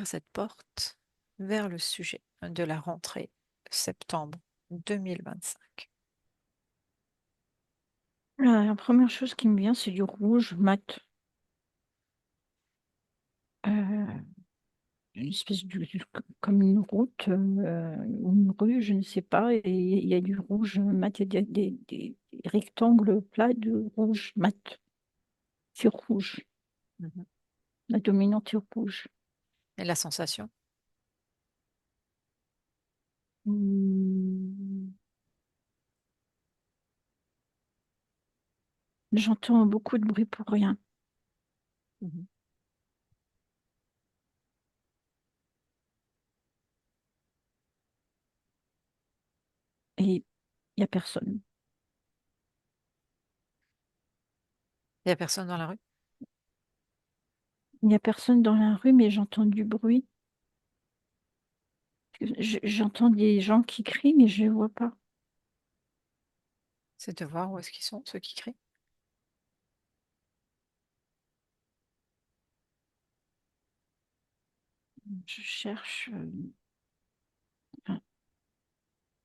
cette porte vers le sujet de la rentrée septembre 2025. La première chose qui me vient, c'est du rouge mat. Euh, une espèce comme une route ou une rue, je ne sais pas. Et il y a du rouge mat, il y a des rectangles plats de rouge mat. C'est rouge. Mhm. La dominante est rouge. Et la sensation? Hmm. J'entends beaucoup de bruit pour rien. Mhm. Et il n'y a personne. Il n'y a personne dans la rue? Il n'y a personne dans la rue, mais j'entends du bruit. J'entends des gens qui crient, mais je ne les vois pas. C'est de voir où est-ce qu'ils sont, ceux qui crient. Je cherche. Enfin,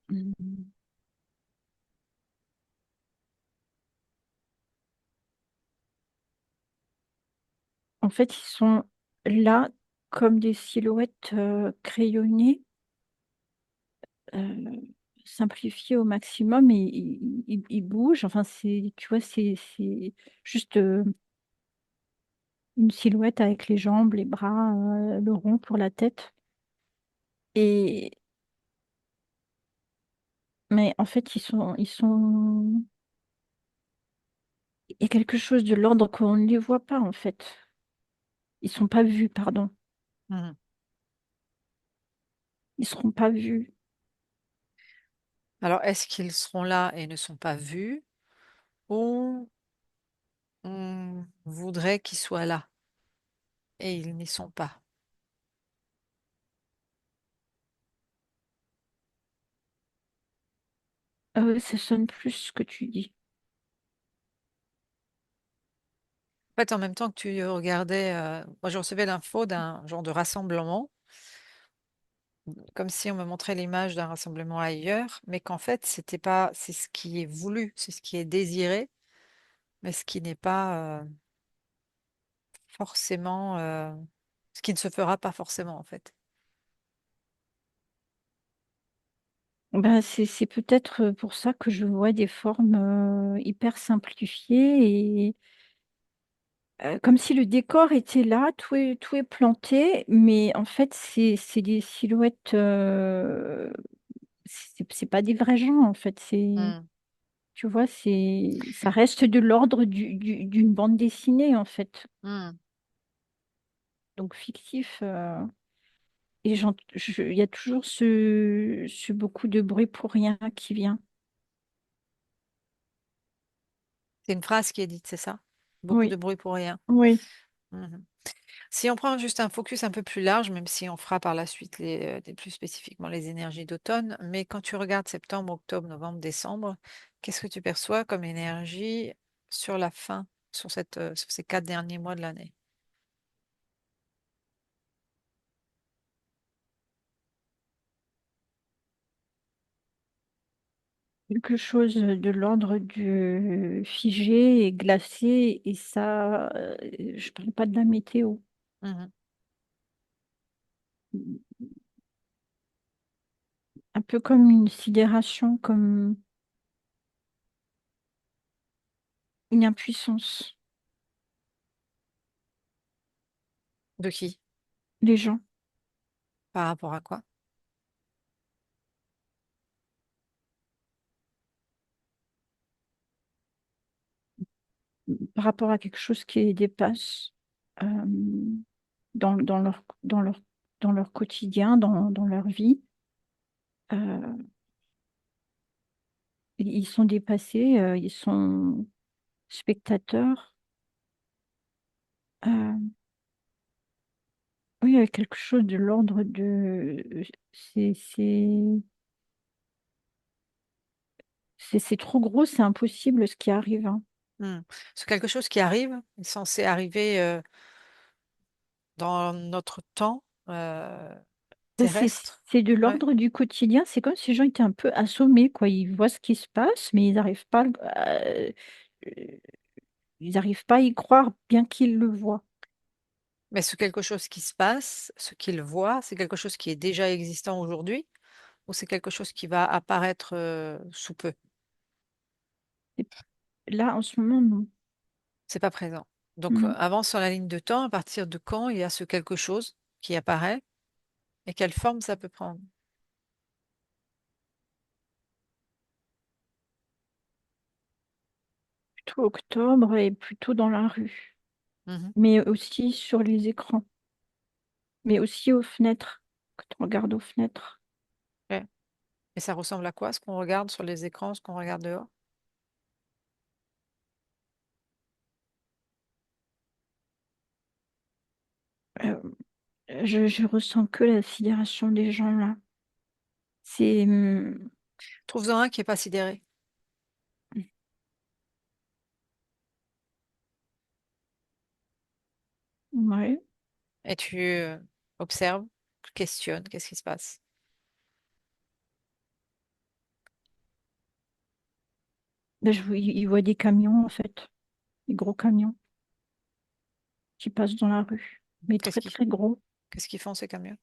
hmm. En fait, ils sont là comme des silhouettes crayonnées, euh, simplifiées au maximum et ils bougent. Enfin, tu vois, c'est juste une silhouette avec les jambes, les bras, le rond pour la tête. Et mais en fait, il y a quelque chose de l'ordre qu'on ne les voit pas en fait. Ils sont pas vus, pardon. Mhm. Ils seront pas vus. Alors, est-ce qu'ils seront là et ne sont pas vus ou on voudrait qu'ils soient là et ils n'y sont pas? Ça sonne plus ce que tu dis. En fait, en même temps que tu regardais, moi je recevais l'info d'un genre de rassemblement, comme si on me montrait l'image d'un rassemblement ailleurs, mais qu'en fait, c'était pas, c'est ce qui est voulu, c'est ce qui est désiré, mais ce qui n'est pas forcément, ce qui ne se fera pas forcément en fait. Ben, c'est peut-être pour ça que je vois des formes hyper simplifiées et comme si le décor était là, tout est planté, mais en fait, c'est des silhouettes, c'est pas des vrais gens, en fait. Hmm, Tu vois, ça reste de l'ordre d'une bande dessinée, en fait, hmm. donc fictif. Et il y a toujours ce beaucoup de bruit pour rien qui vient. C'est une phrase qui est dite, c'est ça? Beaucoup de Oui, bruit pour rien. oui. Mhm. Si on prend juste un focus un peu plus large, même si on fera par la suite plus spécifiquement les énergies d'automne, mais quand tu regardes septembre, octobre, novembre, décembre, qu'est-ce que tu perçois comme énergie sur la fin, sur ces 4 derniers mois de l'année? Quelque chose de l'ordre du figé et glacé, et ça, je parle pas de la météo. Mhm. Un peu comme une sidération, comme une impuissance. De qui? Les gens, Par rapport à quoi? par rapport à quelque chose qui les dépasse euh, dans leur quotidien, dans leur vie, euh, ils sont dépassés, ils sont spectateurs. Euh, oui, il y a quelque chose de l'ordre de... C'est, c'est, c'est trop gros, c'est impossible ce qui arrive, hein. Hmm. C'est quelque chose qui arrive, est censé arriver dans notre temps. euh, Bah, terrestre. c'est de Ouais. l'ordre du quotidien. C'est comme si les gens étaient un peu assommés, quoi. Ils voient ce qui se passe, mais ils n'arrivent pas à y croire, bien qu'ils le voient. Mais c'est quelque chose qui se passe, ce qu'il voit, c'est quelque chose qui est déjà existant aujourd'hui, ou c'est quelque chose qui va apparaître sous peu. Et là, en ce moment, non. C'est pas présent. Donc, Non. avance sur la ligne de temps, à partir de quand il y a ce quelque chose qui apparaît et quelle forme ça peut prendre. Plutôt octobre et plutôt dans la rue. Mhm. Mais aussi sur les écrans. Mais aussi aux fenêtres. Quand on regarde aux fenêtres. Ouais. Et ça ressemble à quoi, ce qu'on regarde sur les écrans, ce qu'on regarde dehors? Euh, je ressens que la sidération des gens là. C'est Trouve-en un qui n'est pas sidéré. ouais. Et tu observes, tu questionnes, qu'est-ce qui se passe? Ben, ils voient des camions en fait, des gros camions qui passent dans la rue, mais Qu'est-ce très qui, très gros. qu'est-ce qu'ils font ces camions?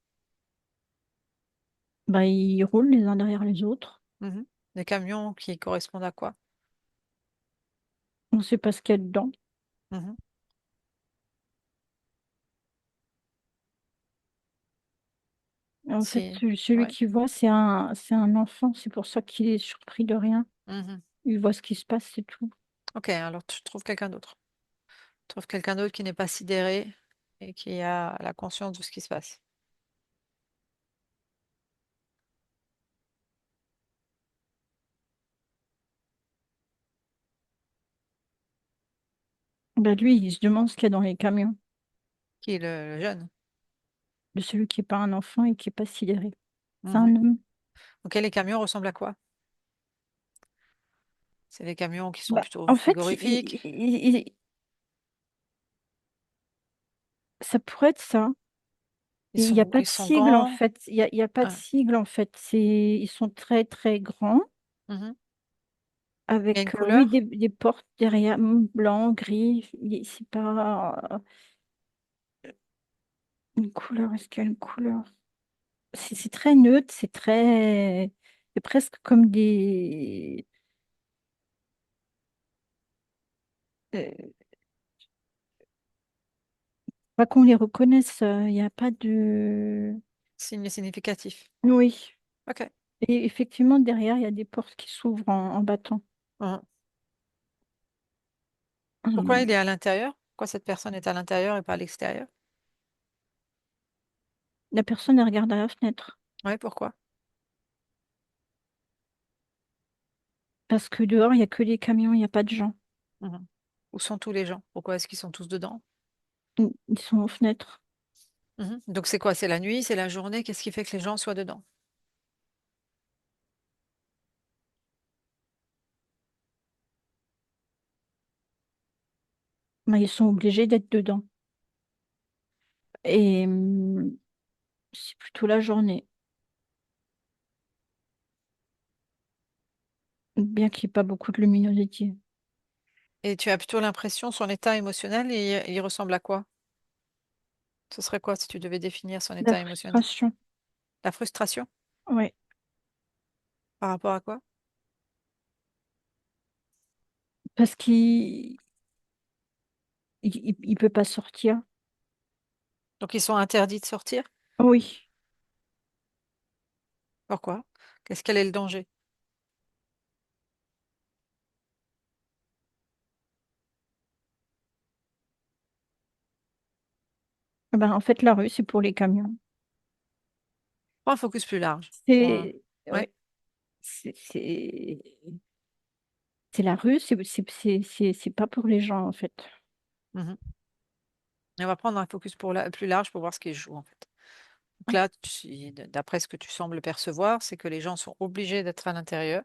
Ben, ils roulent les uns derrière les autres. Mhm. Des camions qui correspondent à quoi? On ne sait pas ce qu'il y a dedans. Mhm. En fait, Si, celui ouais. qui voit, c'est un enfant. C'est pour ça qu'il est surpris de rien. Mhm. Il voit ce qui se passe, c'est tout. Ok, alors tu trouves quelqu'un d'autre. Trouve quelqu'un d'autre qui n'est pas sidéré et qui a la conscience de ce qui se passe. Ben, lui, il se demande ce qu'il y a dans les camions. Qui est le jeune? De celui qui n'est pas un enfant et qui n'est pas sidéré. C'est Mhm. un homme. Ok, les camions ressemblent à quoi? C'est des camions qui sont Bah, plutôt en fait, frigorifiques. ça pourrait être ça. Et il n'y a pas Ils de sont sigle, en grands. fait. Il y a pas de Ah, sigle, en fait. Ils sont très, très grands, mhm. Il y a une avec, oui, couleur? des portes derrière, blanc, gris. C'est pas une couleur. Est-ce qu'il y a une couleur? C'est très neutre, c'est presque comme euh, pas qu'on les reconnaisse. Il n'y a pas de. Signe significatif. Oui. Ok. Et effectivement, derrière, il y a des portes qui s'ouvrent en battant. Mhm. Pourquoi il Hum. est à l'intérieur? Pourquoi cette personne est à l'intérieur et pas à l'extérieur? La personne, elle regarde à la fenêtre. Oui, pourquoi? Parce que dehors, il n'y a que les camions, il n'y a pas de gens. Mhm. Où sont tous les gens? Pourquoi est-ce qu'ils sont tous dedans? Ils sont aux fenêtres. Mhm. Donc c'est quoi? C'est la nuit, c'est la journée? Qu'est-ce qui fait que les gens soient dedans? Ben, ils sont obligés d'être dedans. Et c'est plutôt la journée. Bien qu'il n'y ait pas beaucoup de luminosité. Et tu as plutôt l'impression, son état émotionnel, il ressemble à quoi? Ce serait quoi si tu devais définir son La état émotionnel? frustration. La frustration Ouais. par rapport à quoi? Parce il peut pas sortir. Donc ils sont interdits de sortir? Oui. Pourquoi? Quel est le danger? Ben, en fait, la rue, c'est pour les camions. Prends un focus plus large. C'est Ouais. ouais, c'est la rue, c'est pas pour les gens, en fait. Mhm. Et on va prendre un focus plus large pour voir ce qui se joue en fait. Donc là, d'après ce que tu sembles percevoir, c'est que les gens sont obligés d'être à l'intérieur.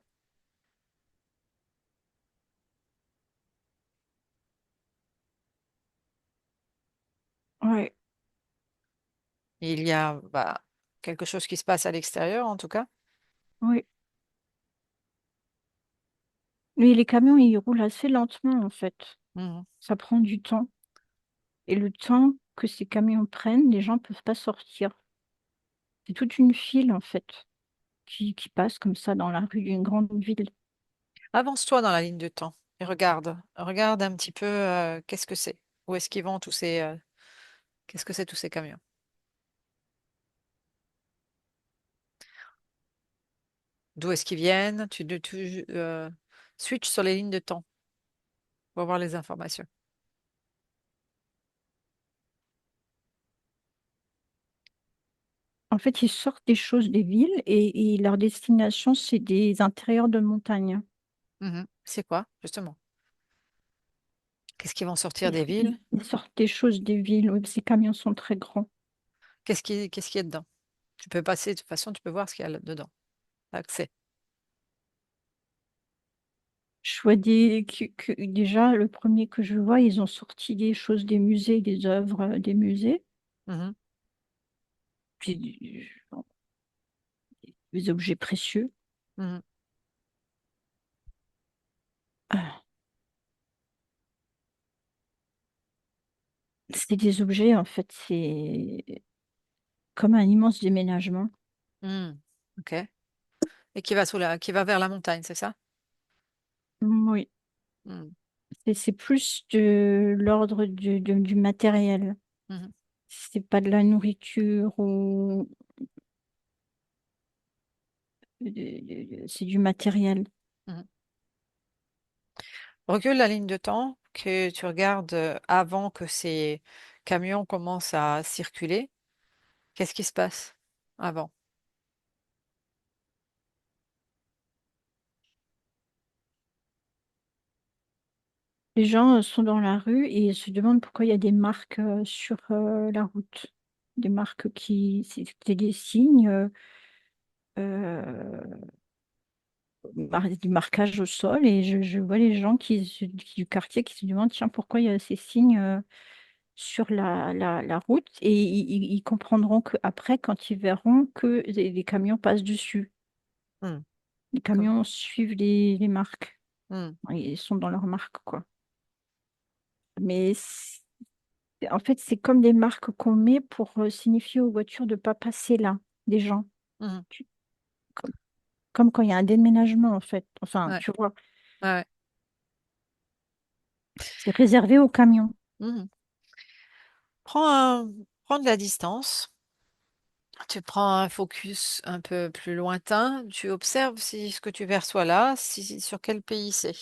Ouais. Il y a bah, quelque chose qui se passe à l'extérieur, en tout cas. Oui. Mais les camions, ils roulent assez lentement, en fait. Mhm. Ça prend du temps. Et le temps que ces camions prennent, les gens peuvent pas sortir. C'est toute une file, en fait, qui passe comme ça dans la rue d'une grande ville. Avance-toi dans la ligne de temps et regarde. Regarde un petit peu qu'est-ce que c'est. Où est-ce qu'ils vont tous ces... qu'est-ce que c'est tous ces camions? D'où est-ce qu'ils viennent? Switch sur les lignes de temps pour avoir les informations. En fait, ils sortent des choses des villes et leur destination, c'est des intérieurs de montagne. Mhm. C'est quoi, justement? Qu'est-ce qui vont sortir Ils, des ils- villes? ils sortent des choses des villes. Oui, ces camions sont très grands. Qu'est-ce qu'il y a dedans? Tu peux passer, de toute façon, tu peux voir ce qu'il y a dedans. Accès. Je vois déjà, le premier que je vois, ils ont sorti des choses des musées, des œuvres des musées, Mhm. puis des objets précieux. Mhm. Ah, c'est des objets, en fait, c'est comme un immense déménagement. Mhm. Ok. Et qui va vers la montagne, c'est ça? Oui, Mhm. c'est plus de l'ordre du matériel. Mhm. C'est pas de la nourriture ou c'est du matériel. Mhm. Recule la ligne de temps que tu regardes avant que ces camions commencent à circuler. Qu'est-ce qui se passe avant? Les gens sont dans la rue et se demandent pourquoi il y a des marques sur la route. Des marques c'est des signes, euh, du marquage au sol. Et je vois les gens du quartier qui se demandent, tiens, pourquoi il y a ces signes sur la route. Et ils comprendront qu'après, quand ils verront que les camions passent dessus. Hmm. Les Comme... camions suivent les marques. Hmm. Ils sont dans leurs marques, quoi. Mais en fait, c'est comme des marques qu'on met pour signifier aux voitures de ne pas passer là, des gens. Mhm. Tu- Comme, comme quand il y a un déménagement, en fait. Enfin, Ouais. tu vois, Ouais. c'est réservé aux camions. Mhm. Prends de la distance. Tu prends un focus un peu plus lointain. Tu observes si ce que tu perçois là, sur quel pays c'est.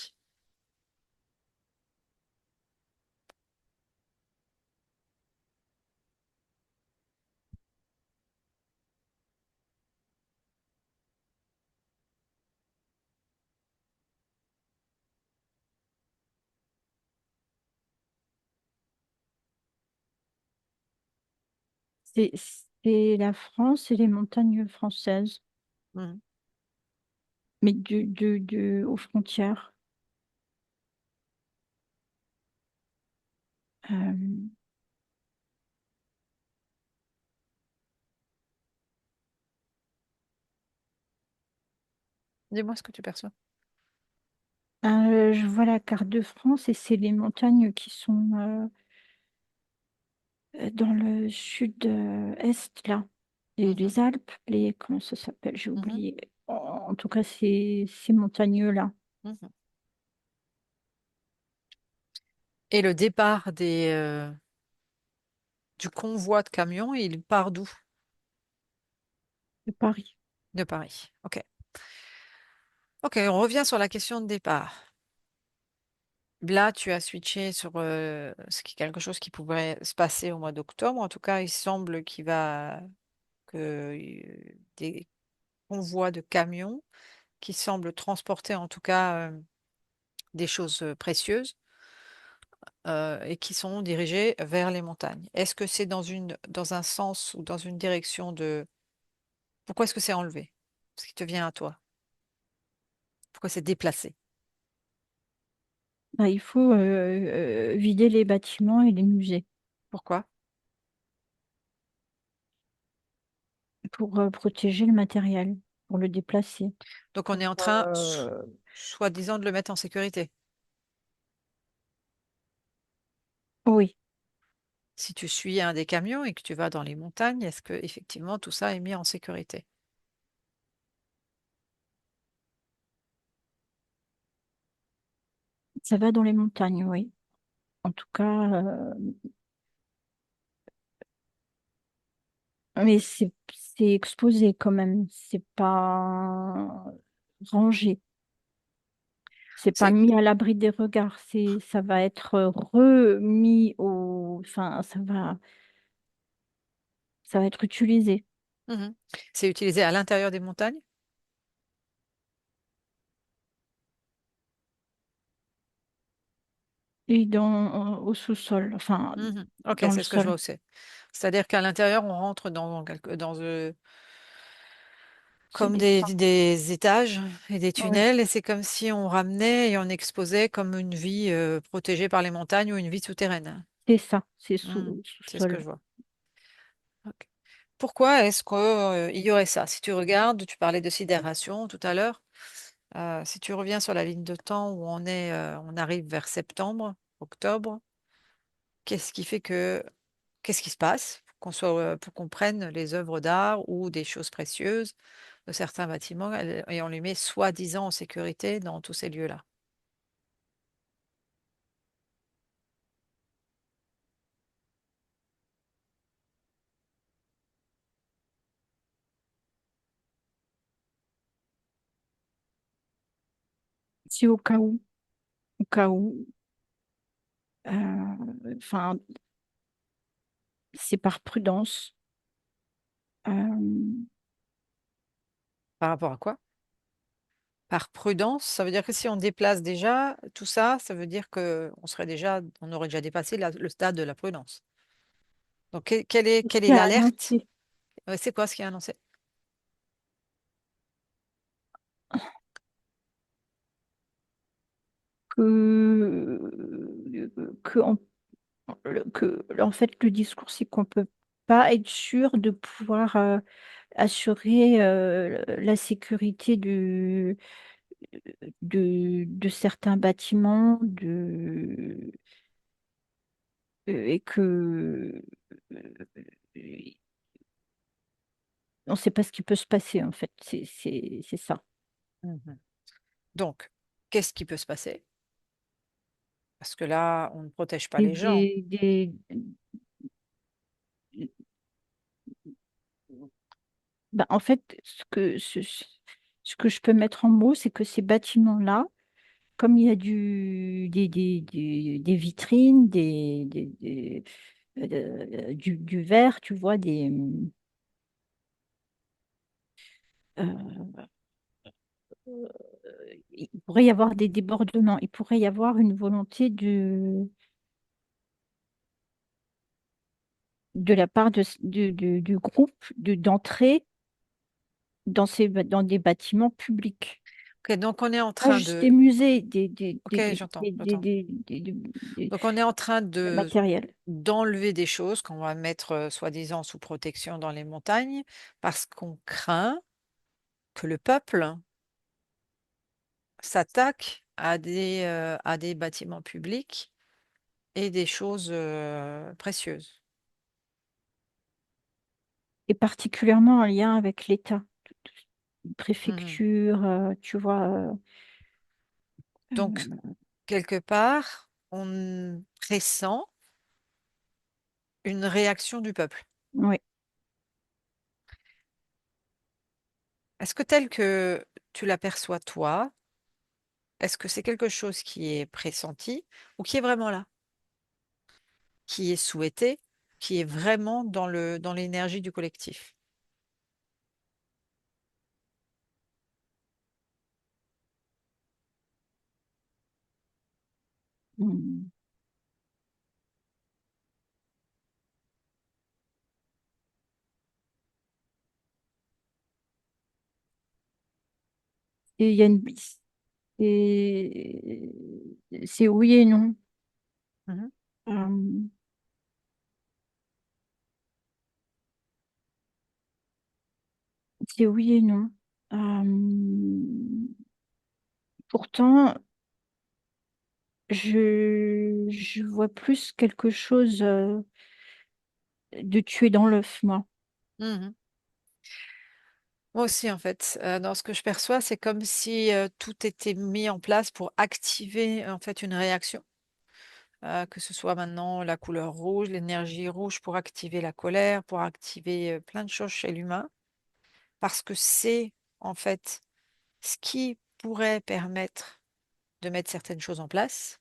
C'est la France et les montagnes françaises, Mhm. mais aux frontières. Euh, Dis-moi ce que tu perçois. je vois la carte de France et c'est les montagnes qui sont dans le sud-est, là. Mhm. Les Alpes, comment ça s'appelle? J'ai Mhm. oublié. En tout cas, c'est montagneux-là. Mhm. Et le départ du convoi de camions, il part d'où? De Paris. De Paris. Ok. Ok, on revient sur la question de départ. Là, tu as switché sur quelque chose qui pourrait se passer au mois d'octobre. En tout cas, il semble que des convois de camions qui semblent transporter en tout cas des choses précieuses et qui sont dirigés vers les montagnes. Est-ce que c'est dans un sens ou dans une direction de... Pourquoi est-ce que c'est enlevé? Ce qui te vient à toi. Pourquoi c'est déplacé? Bah, il faut vider les bâtiments et les musées. Pourquoi? pour protéger le matériel, pour le déplacer. Donc on Pour, est en train, soi-disant, de le mettre en sécurité. oui, Si tu suis un des camions et que tu vas dans les montagnes, est-ce que effectivement tout ça est mis en sécurité? ça va dans les montagnes, oui. En tout cas, mais c'est exposé quand même. C'est pas rangé. C'est pas C'est mis à l'abri des regards. Ça va être remis enfin, ça va être utilisé. Mhm. C'est utilisé à l'intérieur des montagnes? Et au sous-sol, enfin, Mhm. Ok, dans le c'est ce que je vois sol. aussi. C'est-à-dire qu'à l'intérieur, on rentre C'est comme des ça. des étages et des Oui, tunnels, et c'est comme si on ramenait et on exposait comme une vie protégée par les montagnes ou une vie souterraine. c'est ça. C'est Mhm. C'est ce que sous-sol. je vois. Ok. Pourquoi est-ce qu'il y aurait ça? Si tu regardes, tu parlais de sidération tout à l'heure. Si tu reviens sur la ligne de temps où on arrive vers septembre, octobre, qu'est-ce qui fait que, qu'est-ce qui se passe pour qu'on prenne les œuvres d'art ou des choses précieuses de certains bâtiments et on les met soi-disant en sécurité dans tous ces lieux-là? C'est au cas où, enfin, c'est par prudence. Euh, Par rapport à quoi? Par prudence, ça veut dire que si on déplace déjà tout ça, ça veut dire on aurait déjà dépassé le stade de la prudence. Donc, ce quelle est qui a l'alerte? annoncé C'est quoi ce qui est annoncé? que, en fait, le discours, c'est qu'on peut pas être sûr de pouvoir assurer la sécurité de certains bâtiments, et que on ne sait pas ce qui peut se passer, en fait. C'est ça. Mhm. Donc, qu'est-ce qui peut se passer? Parce que là, on ne protège pas Des, les gens. des, des- en fait, ce que je peux mettre en mots, c'est que ces bâtiments-là, comme il y a des vitrines, du verre, tu vois, euh, il pourrait y avoir des débordements, il pourrait y avoir une volonté de la part du groupe d'entrer dans des bâtiments publics. Ok, donc on est en Pas train juste de. des musées, Ok, j'entends, j'entends. Donc on est en train des matériels. d'enlever des choses qu'on va mettre soi-disant sous protection dans les montagnes parce qu'on craint que le peuple s'attaque à des bâtiments publics et des choses précieuses. Et particulièrement en lien avec l'État, Mhm. préfecture, tu vois. Donc, Euh, quelque part, on pressent une réaction du peuple. oui. Est-ce que tel que tu l'aperçois toi, est-ce que c'est quelque chose qui est pressenti ou qui est vraiment là, qui est souhaité, qui est vraiment dans l'énergie du collectif? Mm. Et il y a c'est oui et non. Mhm. Euh, C'est oui et non. Pourtant, je vois plus quelque chose de tuer dans l'œuf, moi. Mhm. Moi aussi, en fait, dans ce que je perçois, c'est comme si tout était mis en place pour activer en fait une réaction. Que ce soit maintenant la couleur rouge, l'énergie rouge pour activer la colère, pour activer plein de choses chez l'humain, parce que c'est en fait ce qui pourrait permettre de mettre certaines choses en place,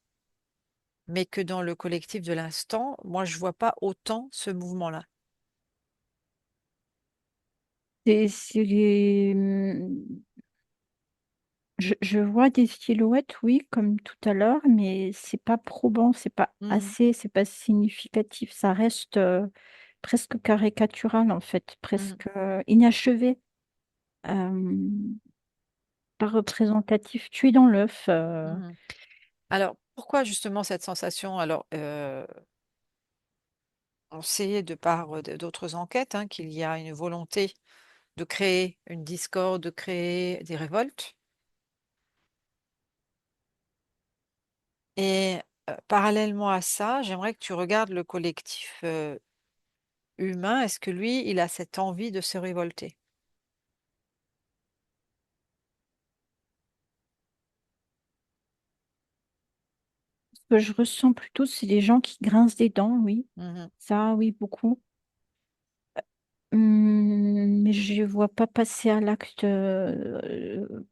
mais que dans le collectif de l'instant, moi, je vois pas autant ce mouvement-là. Je vois des silhouettes, oui, comme tout à l'heure, mais c'est pas probant, c'est pas Mhm, assez, c'est pas significatif. Ça reste presque caricatural, en fait, mhm, presque inachevé, euh, pas représentatif. Tu es dans l'œuf. mhm. Alors, pourquoi justement cette sensation? Alors, on sait de par d'autres enquêtes hein, qu'il y a une volonté de créer une discorde, de créer des révoltes. Et parallèlement à ça, j'aimerais que tu regardes le collectif humain. Est-ce que lui, il a cette envie de se révolter? Ce que je ressens plutôt, c'est des gens qui grincent des dents, oui. Mhm, Ça, oui, beaucoup. Mais je ne vois pas passer à l'acte,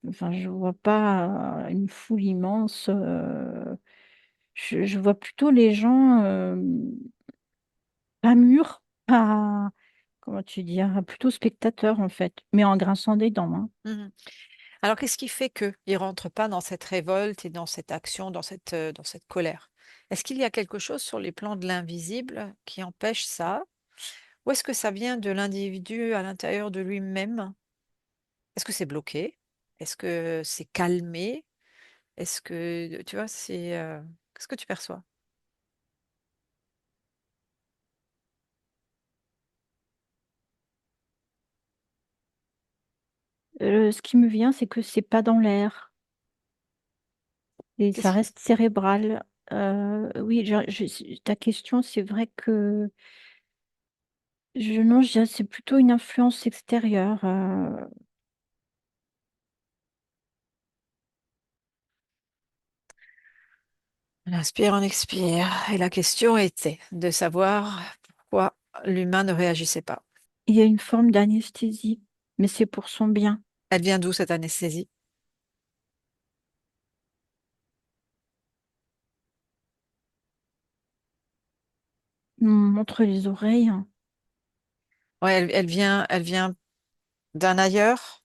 enfin, je vois pas une foule immense. Je vois plutôt les gens pas mûrs, pas, comment tu dire, plutôt spectateurs en fait, mais en grinçant des dents, hein. mhm. Alors, qu'est-ce qui fait qu'il ne rentre pas dans cette révolte et dans cette action, dans cette colère? Est-ce qu'il y a quelque chose sur les plans de l'invisible qui empêche ça? Ou est-ce que ça vient de l'individu à l'intérieur de lui-même? Est-ce que c'est bloqué? Est-ce que c'est calmé? Est-ce que, tu vois, qu'est-ce que tu perçois? Ce qui me vient, c'est que c'est pas dans l'air et ça Qu'est-ce qui... reste cérébral. Oui, ta question, c'est vrai que non, je dirais que c'est plutôt une influence extérieure. On inspire, on expire. Et la question était de savoir pourquoi l'humain ne réagissait pas. Il y a une forme d'anesthésie, mais c'est pour son bien. Elle vient d'où cette anesthésie? Entre les oreilles, hein. Ouais, elle vient d'un ailleurs.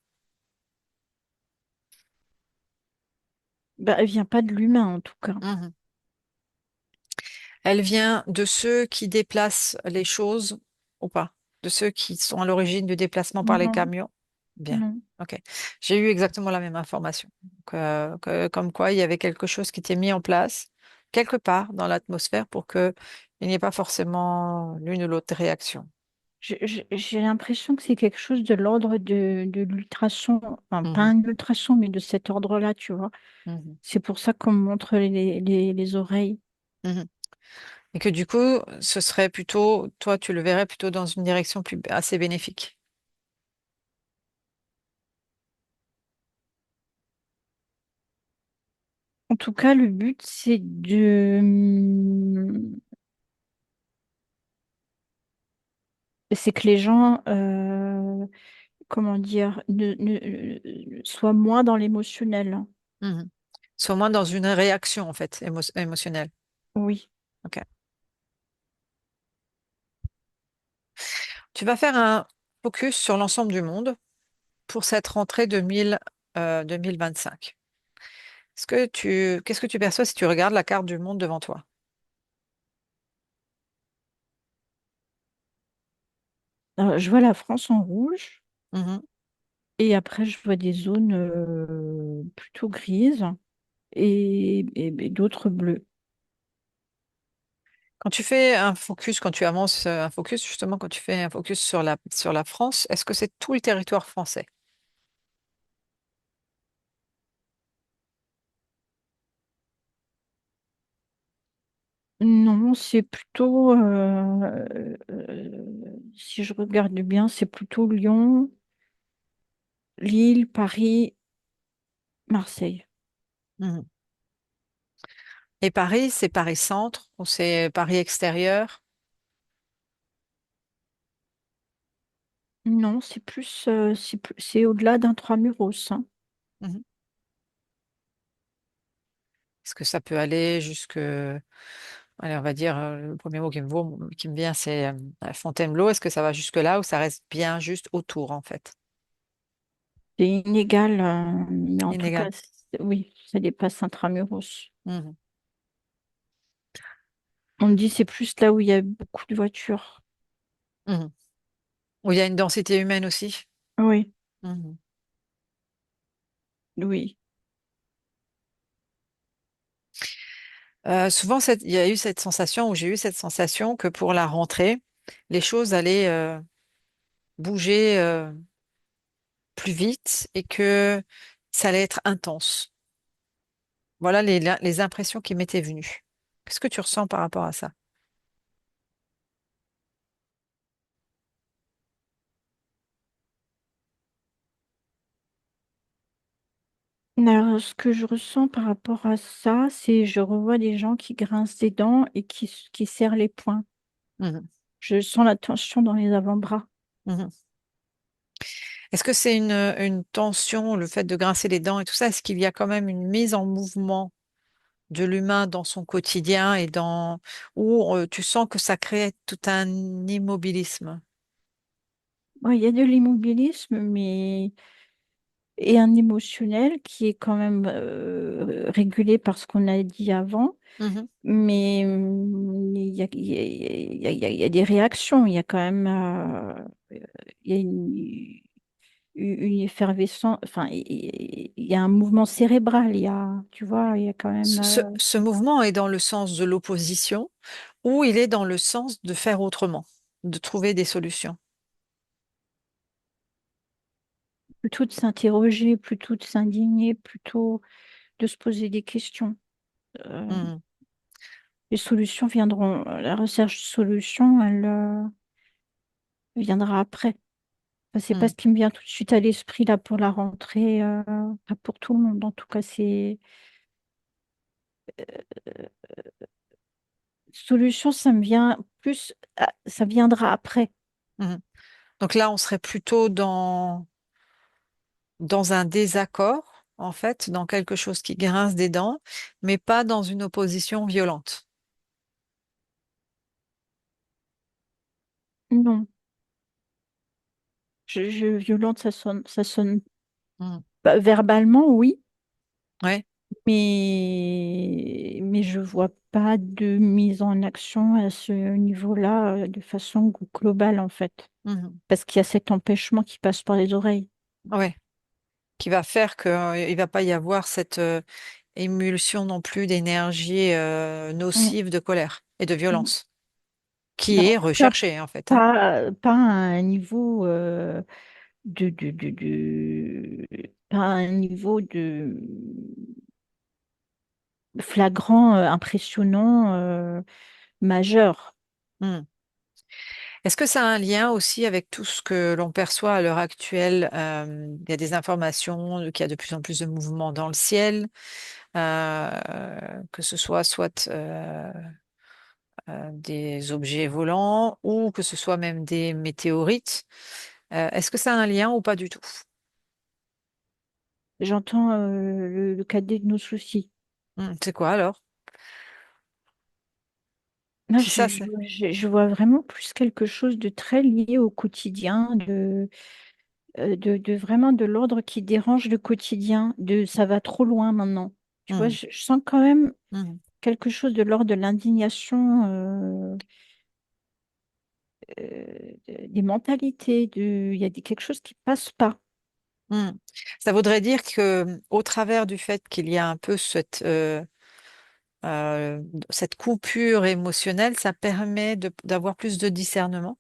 Bah, elle vient pas de l'humain en tout cas. Mhm. Elle vient de ceux qui déplacent les choses ou pas? De ceux qui sont à l'origine du déplacement par les Non, camions? Bien. non. Ok. J'ai eu exactement la même information. Comme quoi, il y avait quelque chose qui était mis en place quelque part dans l'atmosphère pour que il n'y ait pas forcément l'une ou l'autre réaction. J'ai l'impression que c'est quelque chose de l'ordre de l'ultrason, enfin pas Mhm. un ultrason, mais de cet ordre-là, tu vois. Mhm. C'est pour ça qu'on me montre les oreilles. Mhm. Et que du coup, ce serait plutôt, toi, tu le verrais plutôt dans une direction assez bénéfique. En tout cas, le but, c'est que les gens, comment dire, soient moins dans l'émotionnel. Mhm. Soit moins dans une réaction, en fait, émotionnelle. Oui. Ok. Tu vas faire un focus sur l'ensemble du monde pour cette rentrée 2025. Qu'est-ce que tu perçois si tu regardes la carte du monde devant toi? Je vois la France en rouge Mhm. et après, je vois des zones plutôt grises et d'autres bleues. Quand tu fais un focus, quand tu avances un focus, justement, quand tu fais un focus sur la France, est-ce que c'est tout le territoire français? Non, c'est plutôt, si je regarde bien, c'est plutôt Lyon, Lille, Paris, Marseille. Mhm. Et Paris, c'est Paris centre ou c'est Paris extérieur? Non, c'est plus, c'est au-delà d'un Tramuros, hein. Mhm. Est-ce que ça peut aller jusque, allez, on va dire, le premier mot qui me vient, c'est Fontainebleau. Est-ce que ça va jusque là ou ça reste bien juste autour, en fait? C'est inégal, mais en tout cas, Inégal. oui, ça dépasse Intramuros. Mhm. On me dit c'est plus là où il y a beaucoup de voitures. Mhm. Où il y a une densité humaine aussi. Oui, Mhm. oui. Souvent, il y a eu cette sensation, ou j'ai eu cette sensation que pour la rentrée, les choses allaient bouger plus vite et que ça allait être intense. Voilà les impressions qui m'étaient venues. Qu'est-ce que tu ressens par rapport à ça? Alors, ce que je ressens par rapport à ça, c'est je revois des gens qui grincent des dents et qui serrent les poings. Mhm. Je sens la tension dans les avant-bras. Mhm. Est-ce que c'est une tension, le fait de grincer les dents et tout ça? Est-ce qu'il y a quand même une mise en mouvement de l'humain dans son quotidien et dans où tu sens que ça crée tout un immobilisme? Ouais, il y a de l'immobilisme, mais et un émotionnel qui est quand même régulé par ce qu'on a dit avant. Mhm. Mais il y a des réactions. Il y a quand même il y a une effervescence. Enfin, il y a un mouvement cérébral. Il y a, tu vois, il y a quand même Ce mouvement est dans le sens de l'opposition ou il est dans le sens de faire autrement, de trouver des solutions? plutôt de s'interroger, plutôt de s'indigner, plutôt de se poser des questions. Euh, Mhm. les solutions viendront. La recherche de solutions, elle viendra après. Enfin, c'est pas Mhm. ce qui me vient tout de suite à l'esprit là pour la rentrée, pas pour tout le monde. En tout cas, c'est solution, ça me vient plus, ça viendra après. Mhm. Donc là, on serait plutôt dans un désaccord, en fait, dans quelque chose qui grince des dents, mais pas dans une opposition violente. Non, violente, ça sonne Mhm. pas verbalement, oui, Ouais. mais je vois pas de mise en action à ce niveau-là, de façon globale en fait, Mhm. parce qu'il y a cet empêchement qui passe par les oreilles. Ouais. Qui va faire qu'il va pas y avoir cette émulsion non plus d'énergie Mm. nocive de colère et de Mm. violence, Mais qui en est tout cas, recherchée, en fait, hein. pas à un niveau pas à un niveau de flagrant, impressionnant, majeur. Mhm. Est-ce que ça a un lien aussi avec tout ce que l'on perçoit à l'heure actuelle? Il y a des informations qu'il y a de plus en plus de mouvements dans le ciel, que ce soit des objets volants ou que ce soit même des météorites. Est-ce que ça a un lien ou pas du tout? J'entends le cadet de nos soucis. C'est quoi alors? Là, Si ça, c'est. je vois vraiment plus quelque chose de très lié au quotidien, de vraiment de l'ordre qui dérange le quotidien, de ça va trop loin maintenant. Tu vois, Mhm. je sens quand même Mhm. quelque chose de l'ordre de l'indignation, des mentalités, il y a quelque chose qui passe pas. Ça voudrait dire que au travers du fait qu'il y a un peu cette, euh, cette coupure émotionnelle, ça permet d'avoir plus de discernement.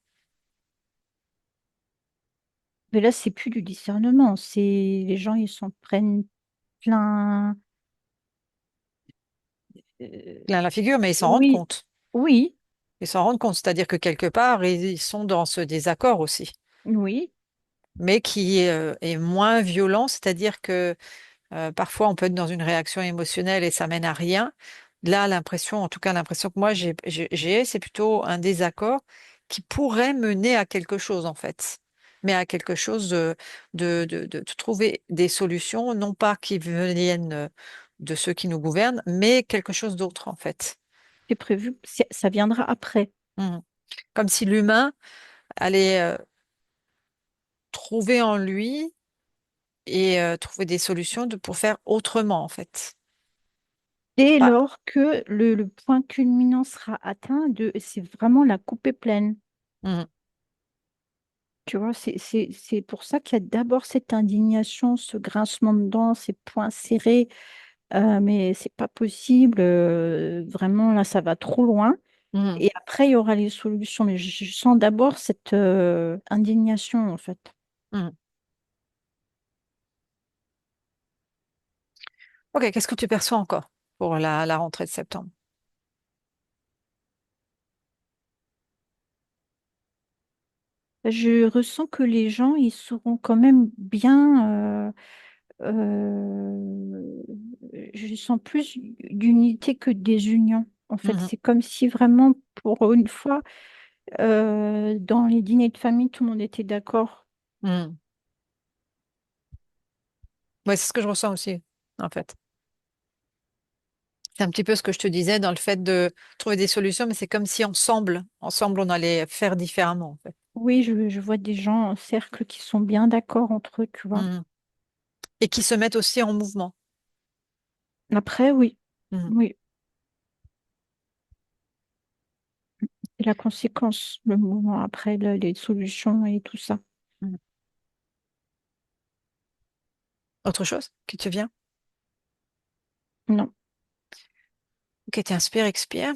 Mais là, c'est plus du discernement. C'est les gens, ils s'en prennent plein. euh, Plein la figure, mais ils s'en rendent oui, compte. oui, Ils s'en rendent compte, c'est-à-dire que quelque part, ils sont dans ce désaccord aussi, oui. mais qui est moins violent, c'est-à-dire que parfois on peut être dans une réaction émotionnelle et ça mène à rien. Là, l'impression, en tout cas l'impression que moi c'est plutôt un désaccord qui pourrait mener à quelque chose en fait, mais à quelque chose de trouver des solutions, non pas qui viennent de ceux qui nous gouvernent, mais quelque chose d'autre en fait. C'est prévu. Ça viendra après. Mhm. Comme si l'humain allait trouver en lui et trouver des solutions pour faire autrement en fait. Dès Pas. lors que le point culminant sera atteint, c'est vraiment la coupe est pleine. Mhm. Tu vois, c'est pour ça qu'il y a d'abord cette indignation, ce grincement de dents, ces poings serrés. Mais c'est pas possible. Vraiment, là, ça va trop loin. Mhm. Et après, il y aura les solutions. Mais je sens d'abord cette indignation, en fait. Mhm. Ok, qu'est-ce que tu perçois encore pour la rentrée de septembre? Je ressens que les gens, ils seront quand même bien. euh, je sens plus d'unité que des unions. En fait, Mhm. c'est comme si vraiment, pour une fois, dans les dîners de famille, tout le monde était d'accord. Mhm. Ouais, c'est ce que je ressens aussi, en fait. C'est un petit peu ce que je te disais dans le fait de trouver des solutions, mais c'est comme si ensemble, on allait faire différemment, en fait. Oui, je vois des gens en cercle qui sont bien d'accord entre eux, tu vois. Mhm. Et qui se mettent aussi en mouvement. Après, oui, Mhm. oui, c'est la conséquence, le mouvement après, les solutions et tout ça. Mhm. Autre chose qui te vient? Non, Ok, t'inspires, expire.